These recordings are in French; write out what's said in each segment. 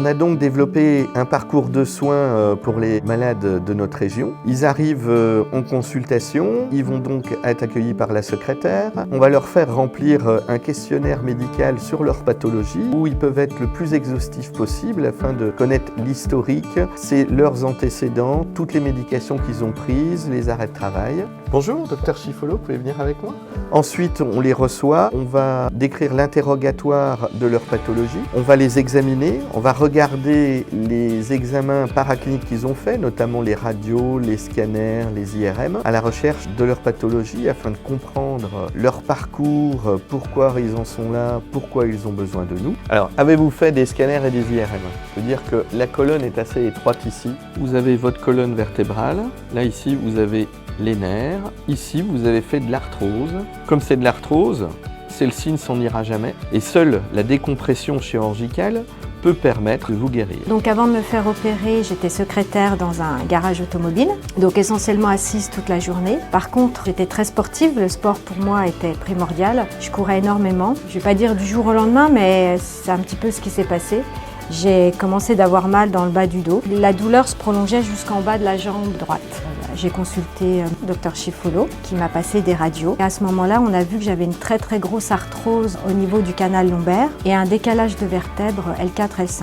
On a donc développé un parcours de soins pour les malades de notre région. Ils arrivent en consultation, ils vont donc être accueillis par la secrétaire. On va leur faire remplir un questionnaire médical sur leur pathologie où ils peuvent être le plus exhaustifs possible afin de connaître l'historique, c'est leurs antécédents, toutes les médications qu'ils ont prises, les arrêts de travail. Bonjour, docteur Schifolo, vous pouvez venir avec moi? Ensuite, on les reçoit, on va décrire l'interrogatoire de leur pathologie, on va les examiner, on va regarder les examens paracliniques qu'ils ont faits, notamment les radios, les scanners, les IRM, à la recherche de leur pathologie afin de comprendre leur parcours, pourquoi ils en sont là, pourquoi ils ont besoin de nous. Alors, avez-vous fait des scanners et des IRM? Je veux dire que la colonne est assez étroite ici. Vous avez votre colonne vertébrale, là ici vous avez les nerfs, ici vous avez fait de l'arthrose. Comme c'est de l'arthrose, celle-ci ne s'en ira jamais et seule la décompression chirurgicale peut permettre de vous guérir. Donc avant de me faire opérer, j'étais secrétaire dans un garage automobile, donc essentiellement assise toute la journée. Par contre, j'étais très sportive, le sport pour moi était primordial. Je courais énormément, je ne vais pas dire du jour au lendemain, mais c'est un petit peu ce qui s'est passé. J'ai commencé d'avoir mal dans le bas du dos. La douleur se prolongeait jusqu'en bas de la jambe droite. J'ai consulté Dr Schifolo qui m'a passé des radios. Et à ce moment-là, on a vu que j'avais une très grosse arthrose au niveau du canal lombaire et un décalage de vertèbres L4, L5.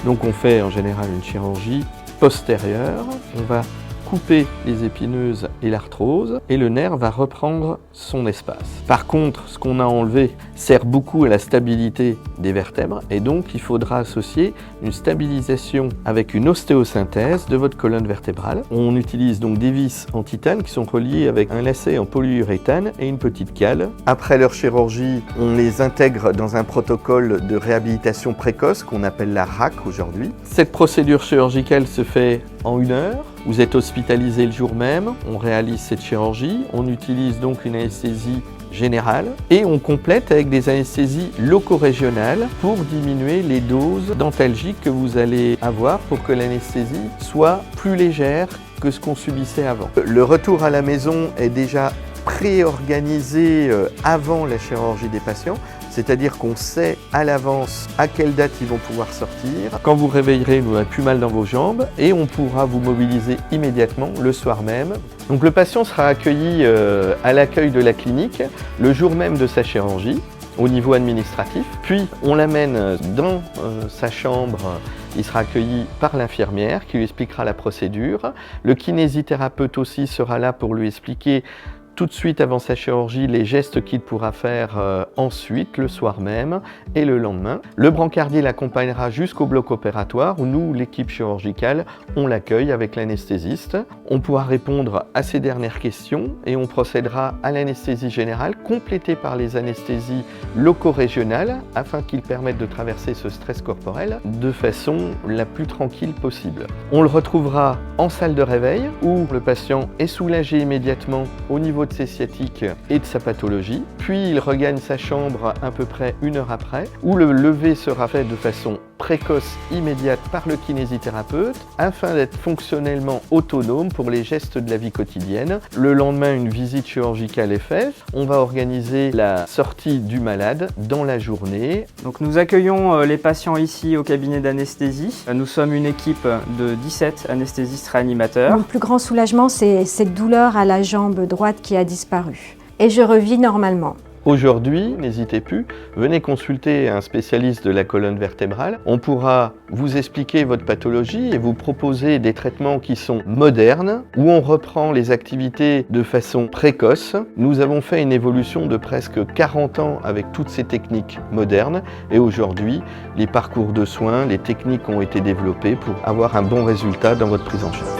Donc on fait en général une chirurgie postérieure. On va couper les épineuses et l'arthrose et le nerf va reprendre son espace. Par contre, ce qu'on a enlevé sert beaucoup à la stabilité des vertèbres et donc il faudra associer une stabilisation avec une ostéosynthèse de votre colonne vertébrale. On utilise donc des vis en titane qui sont reliées avec un lacet en polyuréthane et une petite cale. Après leur chirurgie, on les intègre dans un protocole de réhabilitation précoce qu'on appelle la RAC aujourd'hui. Cette procédure chirurgicale se fait en 1 heure. Vous êtes hospitalisé le jour même, on réalise cette chirurgie, on utilise donc une anesthésie générale et on complète avec des anesthésies loco-régionales pour diminuer les doses dentalgiques que vous allez avoir pour que l'anesthésie soit plus légère que ce qu'on subissait avant. Le retour à la maison est déjà pré-organisé avant la chirurgie des patients. C'est-à-dire qu'on sait à l'avance à quelle date ils vont pouvoir sortir. Quand vous réveillerez, vous n'aurez plus mal dans vos jambes et on pourra vous mobiliser immédiatement le soir même. Donc le patient sera accueilli à l'accueil de la clinique le jour même de sa chirurgie au niveau administratif. Puis on l'amène dans sa chambre. Il sera accueilli par l'infirmière qui lui expliquera la procédure. Le kinésithérapeute aussi sera là pour lui expliquer tout de suite avant sa chirurgie les gestes qu'il pourra faire ensuite, le soir même et le lendemain. Le brancardier l'accompagnera jusqu'au bloc opératoire où nous, l'équipe chirurgicale, on l'accueille avec l'anesthésiste. On pourra répondre à ces dernières questions et on procédera à l'anesthésie générale complétée par les anesthésies loco-régionales afin qu'ils permettent de traverser ce stress corporel de façon la plus tranquille possible. On le retrouvera en salle de réveil où le patient est soulagé immédiatement au niveau de ses sciatiques et de sa pathologie, puis il regagne sa chambre à peu près 1 heure après, où le lever sera fait de façon précoce, immédiate par le kinésithérapeute, afin d'être fonctionnellement autonome pour les gestes de la vie quotidienne. Le lendemain, une visite chirurgicale est faite. On va organiser la sortie du malade dans la journée. Donc nous accueillons les patients ici au cabinet d'anesthésie. Nous sommes une équipe de 17 anesthésistes réanimateurs. Mon plus grand soulagement, c'est cette douleur à la jambe droite qui a disparu. Et je revis normalement. Aujourd'hui, n'hésitez plus, venez consulter un spécialiste de la colonne vertébrale. On pourra vous expliquer votre pathologie et vous proposer des traitements qui sont modernes, où on reprend les activités de façon précoce. Nous avons fait une évolution de presque 40 ans avec toutes ces techniques modernes et aujourd'hui, les parcours de soins, les techniques ont été développées pour avoir un bon résultat dans votre prise en charge.